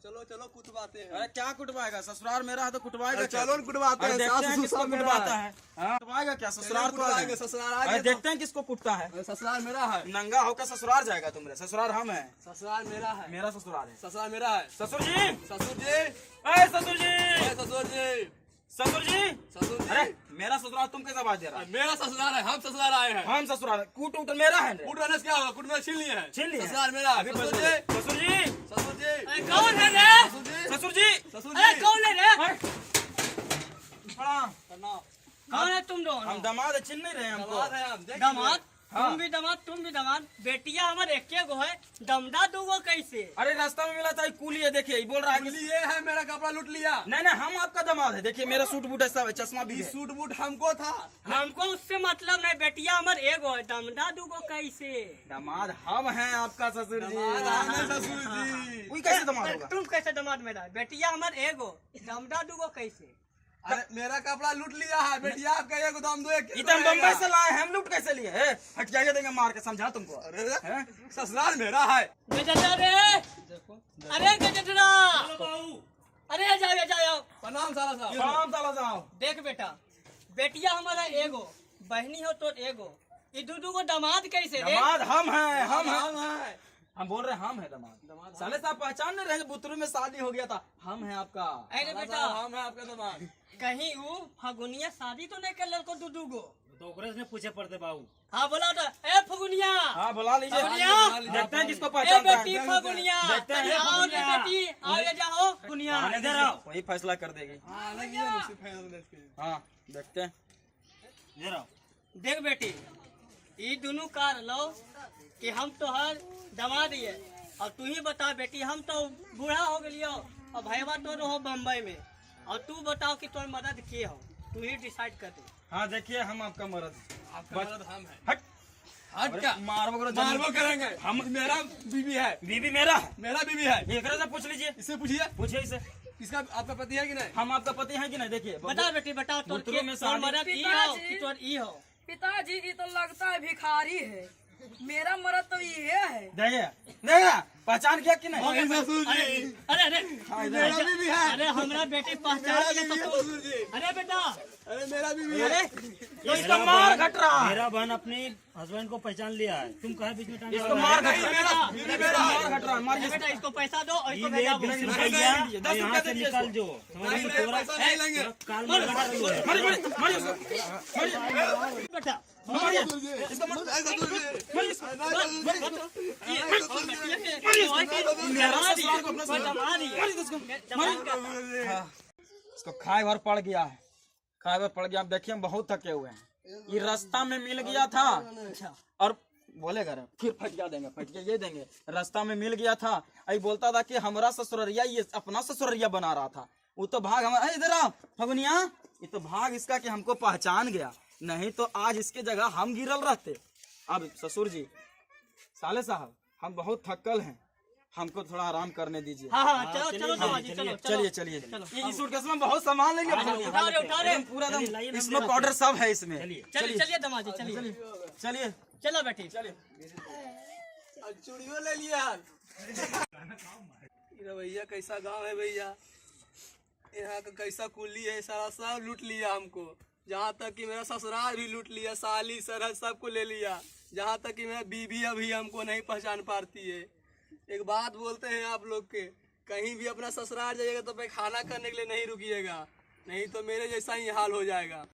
चलो चलो कुटवाते हैं। अरे क्या कुटवाएगा, ससुराल मेरा है तो कुटवाएगा। चलो कुटवाते हैं, देखते हैं किसको मेरा कुटवाता है। कुटवाएगा क्या, ससुराल तो आ गए। ससुराल अरे देखते हैं किसको कुटता है। ससुराल मेरा है। नंगा होकर ससुराल जाएगा तुम रे, ससुराल हम है। ससुराल मेरा है। मेरा ससुराल है। ससुराल मेरा है। ससुर जी, ससुर जी, अरे ससुर जी, ससुर जी, ससुर जी, ससुर जी। अरे मेरा ससुराल तुम कैसे आवाज दे रहा है। मेरा ससुराल है, हम ससुराल आए हैं। हम ससुराल कूट उट मेरा है रे। कुटवाने से क्या होगा, कुटवाने छीन लिए हैं। छीन लिए हैं। ससुराल मेरा है। अभी ससुर ससुर जी, जी, ससुर जी, ससुर जी, कौन है रे? ससुर जी, ससुर जी, ससुर अरे जी। कौन है रे? अरे, प्रणाम। कौन है तुम दोनों? हम दामाद चिन्ह नहीं रहे हमको। दामाद है हम, देख दामाद? हाँ। तुम भी दामाद, तुम भी दामाद। बेटिया हमारे एके गो है, दमदा दूगो कैसे? अरे रास्ता में मिला था, कूली है, देखिए बोल रहा है कि लिए है, मेरा कपड़ा लूट लिया। नहीं हम आपका दामाद है। देखिए मेरा सूट बूट ऐसा चश्मा भी ये है। सूट बूट हमको था। हमको उससे मतलब नहीं, बेटिया हमारे एगो है, दमदा दूगो कैसे? दामाद हम हैं आपका ससुर जी। दामाद हमें ससुर जी। कोई कैसे दामाद होगा। तुम कैसे दामाद मेरा है? बेटिया हमारे एगो, दमदा दूगो कैसे? अरे मेरा कपड़ा लूट लिया है, बेटिया आपका एक दाम दो एक। ये तो हम बम्बई से लाए हैं, हम लूट कैसे लिए है। हट जाइए, देंगे मार के, समझा तुमको। अरे हैं? ससुराल मेरा है। गजरा रे, अरे गजरा, अरे जाओ जाओ। प्रणाम साला साहब। प्रणाम साला साहब। देख बेटा, बेटिया हमारा एगो, बहनी हो तो एगो, ये दू को दामाद कैसे रे? दामाद हम हैं, हम हैं। हम हैं। हम बोल रहे हैं हम है दामाद। साले साहब पहचान नहीं रहे, बुतरू में शादी हो गया था। हम हैं आपका। अरे बेटा, हम हैं आपका दामाद। कहीं वो फगुनिया शादी तो नहीं कर लड़को दू को? तो ओकरे से पूछे पड़ते बाबू। हाँ बोला तो, ए फगुनिया, हाँ बुला लीजिए, फगुनिया, देखते हैं किसको ए पहचानता बेटी है। फगुनिया, देखते हैं। आओ रे बेटी, आओ रे जाओ फगुनिया। आने दे रहा हूँ, वही फैसला कर देगी। हाँ नहीं है, उसी फैसले से। हाँ देखते हैं। दे रहा हूँ। देख बेटी, ये दोनों कार लो कि हम तो हर दमा दिए, और तू ही बता बेटी, हम तो बूढ़ा हो गलियो और भैया तो रहो बम्बई में, और तू बताओ कि तुम मदद किए हो, तू ही डिसाइड कर दे। हाँ देखिए हम आपका मर्द। आपका मर्द हम हैं। हट हट क्या? मारबो करो, मारबो करेंगे। हम मेरा बीवी है। बीबी मेरा है। मेरा बीवी है। एक से पूछ लीजिए, इससे पूछिए, पूछिए इसे। किसका आपका पति है कि नहीं? हम आपका पति हैं कि नहीं। देखिए बताओ बेटी बताओ, तोर बुतरू में तोर शादी- मदद ई हो कि तोर ई हो? पिताजी ये तो लगता है भिखारी है, मेरा मर्द तो ये है। देखिए देखिए पहचान किया कि नहीं। ससुर जी। अरे अरे मेरा बीवी है। अरे हमारा बेटी मेरा पहचान बीवी है लिया तो ससुर जी। अरे बेटा, अरे मेरा बीवी अरे है। इसका मार घट रहा है। मेरा बहन अपने हस्बैंड को पहचान लिया है, तुम कहे बीच में टांग इसको मार घट रहा है। बीवी मेरा है। मार घट रहा है, मारिए। बेटा इसको पैसा दो और इसको ये भेजा ले 20 बोल। रुपया, दस यहाँ रुपया से दीजिए निकल इसको। जो नहीं, नहीं, पैसा नहीं लेंगे। काल में लगा रही है। मारिए मारिए मारिए उसको, मारिए बेटा मारिए ससुर जी। इसको मार- नहीं, ससुर जी। मारिए इसको। नहीं, ससुर जी। मेरा ससुराल को अपना ससुराल- मारिए इसको, मारिए। हाँ, इसको खाए भर पड़ गया है, खाए भर पड़ गया। अब देखिए हम बहुत थके हुए हैं। ये रास्ता में मिल गया था और बोलेगा रे, फिर फटिया देंगे, फटिया ये देंगे। रास्ता में मिल गया था, आई बोलता था कि हमारा ससुररिया ये अपना ससुररिया बना रहा था। वो तो भाग हमारा, इधर आओ फगुनिया, ये तो भाग इसका कि हमको पहचान गया, नहीं तो आज इसके जगह हम गिरल रहते। अब ससुर जी, साले साहब, हम बहुत थकल हैं, हमको थोड़ा आराम करने दीजिए। हाँ हाँ चलो चलो दामाजी, चलो चलिए चलिए, ये सूटकेस में बहुत सामान लेंगे। उठा रहे एकदम पूरा एकदम इसमें पाउडर सब है इसमें। चलिए चलिए दामाजी, चलिए चलिए चलो बेटी। चलिए। चूड़ियों ले लिया। ये भैया कैसा गांव है भैया, यहाँ का कैसा कुली है, सारा सब लूट लिया हमको। जहाँ तक कि मेरा ससुराल भी लूट लिया, साली सरहद सबको ले लिया। जहाँ तक कि मेरा बीवी अभी हमको नहीं पहचान पाती है। एक बात बोलते हैं आप लोग के, कहीं भी अपना ससुराल जाइएगा तो पैखाना करने के लिए नहीं रुकिएगा, नहीं तो मेरे जैसा ही हाल हो जाएगा।